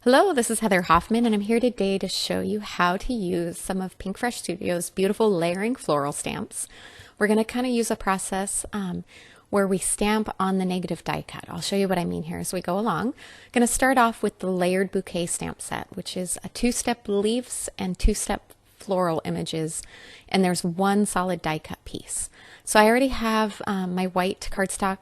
Hello, this is Heather Hoffman, and I'm here today to show you how to use some of Pinkfresh Studio's beautiful layering floral stamps. We're going to kind of use a process where we stamp on the negative die cut. I'll show you what I mean here as we go along. I'm going to start off with the layered bouquet stamp set, which is a two-step leaves and two-step floral images, and there's one solid die cut piece. So I already have my white cardstock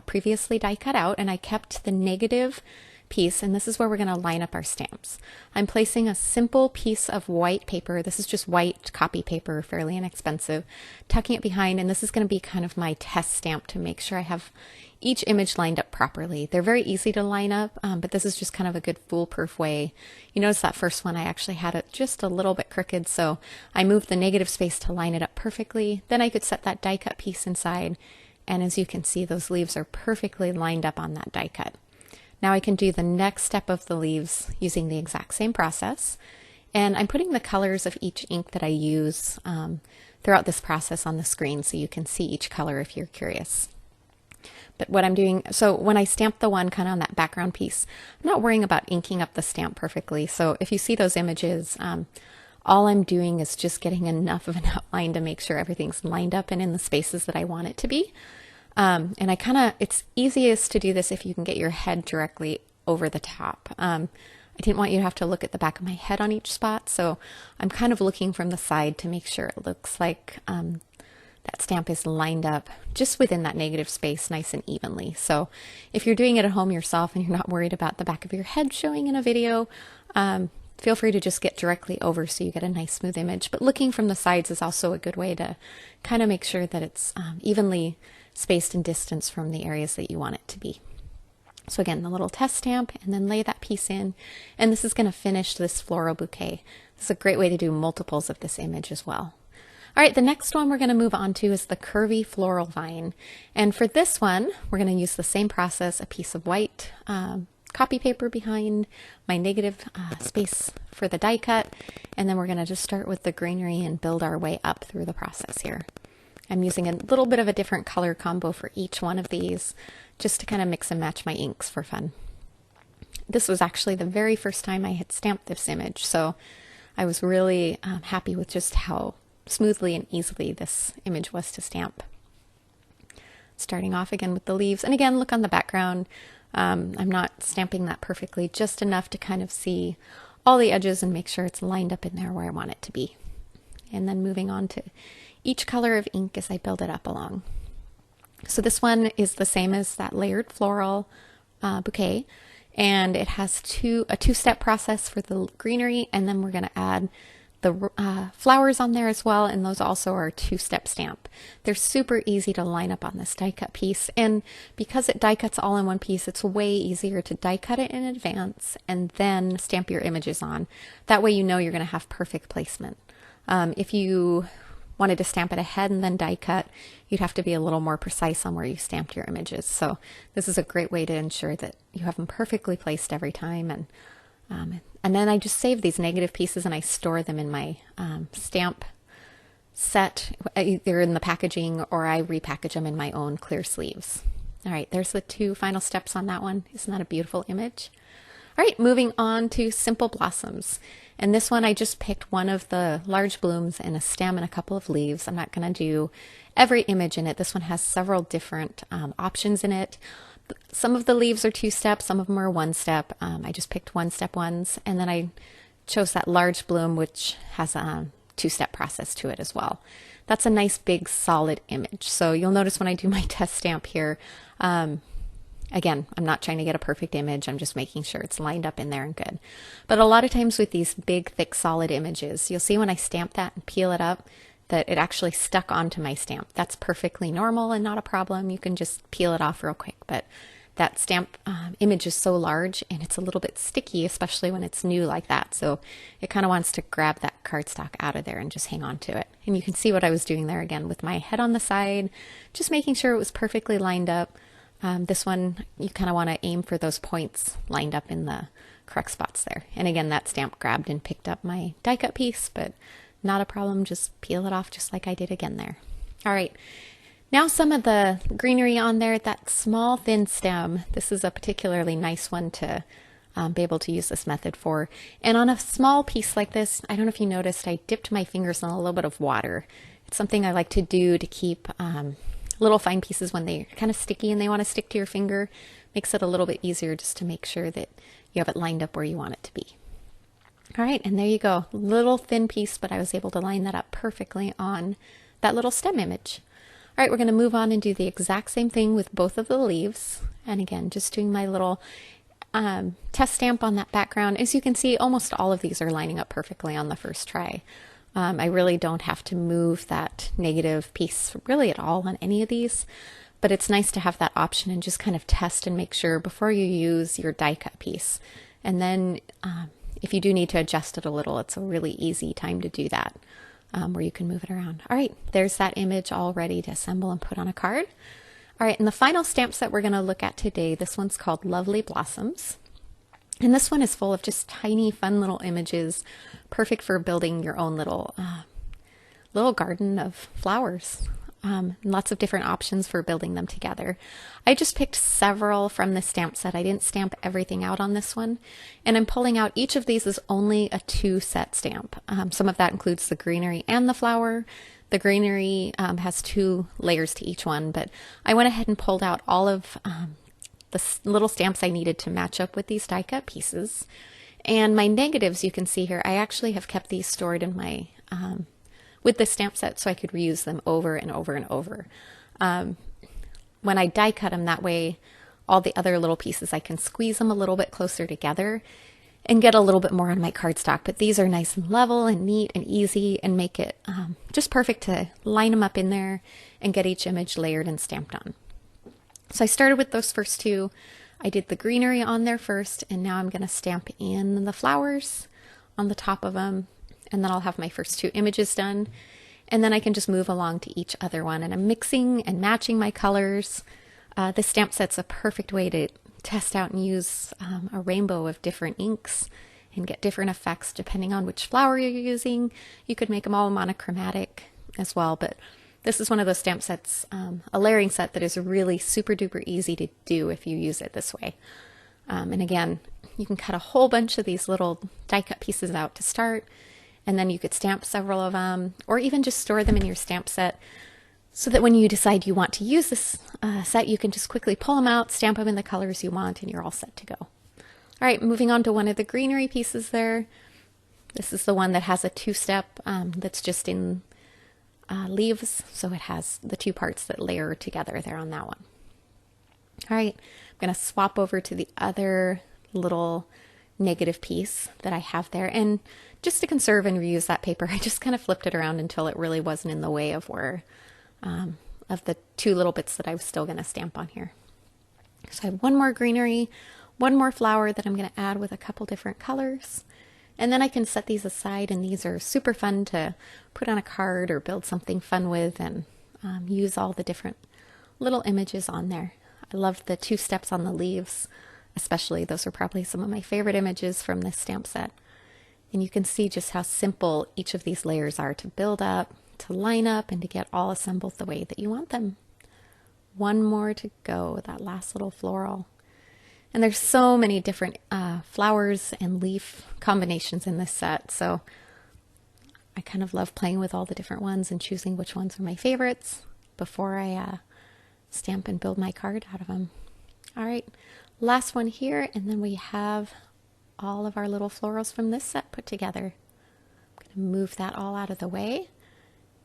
previously die cut out, and I kept the negative piece, and this is where we're going to line up our stamps. I'm placing a simple piece of white paper. This is just white copy paper, fairly inexpensive, tucking it behind, and this is going to be kind of my test stamp to make sure I have each image lined up properly. They're very easy to line up, but this is just kind of a good foolproof way. You notice that first one I actually had it just a little bit crooked, so I moved the negative space to line it up perfectly. Then I could set that die cut piece inside, and as you can see, those leaves are perfectly lined up on that die cut. Now I can do the next step of the leaves using the exact same process. And I'm putting the colors of each ink that I use throughout this process on the screen so you can see each color if you're curious. But what I'm doing, so when I stamp the one kind of on that background piece, I'm not worrying about inking up the stamp perfectly. So if you see those images, all I'm doing is just getting enough of an outline to make sure everything's lined up and in the spaces that I want it to be. And it's easiest to do this if you can get your head directly over the top. I didn't want you to have to look at the back of my head on each spot, so I'm kind of looking from the side to make sure it looks like that stamp is lined up just within that negative space nice and evenly. So if you're doing it at home yourself and you're not worried about the back of your head showing in a video, feel free to just get directly over so you get a nice smooth image. But looking from the sides is also a good way to kind of make sure that it's evenly spaced and distance from the areas that you want it to be. So again, the little test stamp, and then lay that piece in, and this is going to finish this floral bouquet. This is a great way to do multiples of this image as well. All right, the next one we're going to move on to is the Curvy floral vine, and for this one we're going to use the same process, a piece of white copy paper behind my negative space for the die cut, and then we're going to just start with the greenery and build our way up through the process here. I'm using a little bit of a different color combo for each one of these just to kind of mix and match my inks for fun. This was actually the very first time I had stamped this image, so I was really happy with just how smoothly and easily this image was to stamp. Starting off again with the leaves, and again, look on the background. I'm not stamping that perfectly, just enough to kind of see all the edges and make sure it's lined up in there where I want it to be. And then moving on to each color of ink as I build it up along. So this one is the same as that layered floral bouquet, and it has a two-step process for the greenery, and then we're going to add the flowers on there as well, and those also are a two-step stamp. They're super easy to line up on this die cut piece, and because it die cuts all in one piece, it's way easier to die cut it in advance and then stamp your images on. That way you know you're going to have perfect placement. If you wanted to stamp it ahead and then die cut, you'd have to be a little more precise on where you stamped your images. So this is a great way to ensure that you have them perfectly placed every time. And then I just save these negative pieces and I store them in my stamp set, either in the packaging or I repackage them in my own clear sleeves. All right, there's the two final steps on that one. Isn't that a beautiful image? All right, moving on to Simple Blossoms. And this one I just picked one of the large blooms and a stem and a couple of leaves. I'm not going to do every image in it. This one has several different options in it. Some of the leaves are two-step, some of them are one-step. I just picked one-step ones, and then I chose that large bloom which has a two-step process to it as well. That's a nice big solid image. So you'll notice when I do my test stamp here, again, I'm not trying to get a perfect image. I'm just making sure it's lined up in there and good. But a lot of times with these big, thick, solid images, you'll see when I stamp that and peel it up that it actually stuck onto my stamp. That's perfectly normal and not a problem. You can just peel it off real quick. But that stamp image is so large and it's a little bit sticky, especially when it's new like that. So it kind of wants to grab that cardstock out of there and just hang on to it. And you can see what I was doing there again with my head on the side, just making sure it was perfectly lined up. This one, you kind of want to aim for those points lined up in the correct spots there. And again, that stamp grabbed and picked up my die cut piece, but not a problem. Just peel it off just like I did again there. All right, now some of the greenery on there, that small thin stem. This is a particularly nice one to be able to use this method for. And on a small piece like this, I don't know if you noticed, I dipped my fingers in a little bit of water. It's something I like to do to keep little fine pieces when they're kind of sticky and they want to stick to your finger. Makes it a little bit easier just to make sure that you have it lined up where you want it to be. All right, and there you go. Little thin piece, but I was able to line that up perfectly on that little stem image. All right, we're going to move on and do the exact same thing with both of the leaves. And again, just doing my little test stamp on that background. As you can see, almost all of these are lining up perfectly on the first try. I really don't have to move that negative piece really at all on any of these, but it's nice to have that option and just kind of test and make sure before you use your die cut piece. And then if you do need to adjust it a little, it's a really easy time to do that, where you can move it around. All right, there's that image all ready to assemble and put on a card. All right, and the final stamp set we're going to look at today, this one's called Lovely Blossoms. And this one is full of just tiny, fun little images, perfect for building your own little garden of flowers. Lots of different options for building them together. I just picked several from this stamp set. I didn't stamp everything out on this one. And I'm pulling out, each of these is only a 2-set stamp. Some of that includes the greenery and the flower. The greenery has 2 layers to each one, but I went ahead and pulled out all of the little stamps I needed to match up with these die cut pieces. And my negatives, you can see here, I actually have kept these stored in my with the stamp set so I could reuse them over and over and over. When I die cut them that way, all the other little pieces, I can squeeze them a little bit closer together and get a little bit more on my cardstock. But these are nice and level and neat and easy and make it just perfect to line them up in there and get each image layered and stamped on. So I started with those first 2. I did the greenery on there first, and now I'm going to stamp in the flowers on the top of them, and then I'll have my first 2 images done, and then I can just move along to each other one. And I'm mixing and matching my colors. This stamp set's a perfect way to test out and use a rainbow of different inks and get different effects depending on which flower you're using. You could make them all monochromatic as well, but this is one of those stamp sets, a layering set that is really super duper easy to do if you use it this way. And again, you can cut a whole bunch of these little die cut pieces out to start, and then you could stamp several of them, or even just store them in your stamp set so that when you decide you want to use this set, you can just quickly pull them out, stamp them in the colors you want, and you're all set to go. All right, moving on to one of the greenery pieces there. This is the one that has a 2-step that's just in leaves, so it has the 2 parts that layer together there on that one. All right, I'm going to swap over to the other little negative piece that I have there, and just to conserve and reuse that paper, I just kind of flipped it around until it really wasn't in the way of where of the 2 little bits that I was still going to stamp on here. So I have one more greenery, one more flower that I'm going to add with a couple different colors. And then I can set these aside, and these are super fun to put on a card or build something fun with, and use all the different little images on there. I love the 2 steps on the leaves, especially. Those are probably some of my favorite images from this stamp set. And you can see just how simple each of these layers are to build up, to line up, and to get all assembled the way that you want them. One more to go, that last little floral. And there's so many different flowers and leaf combinations in this set, so I kind of love playing with all the different ones and choosing which ones are my favorites before I stamp and build my card out of them. All right, last one here, and then we have all of our little florals from this set put together. I'm going to move that all out of the way.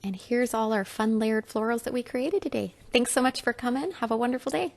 And here's all our fun layered florals that we created today. Thanks so much for coming. Have a wonderful day.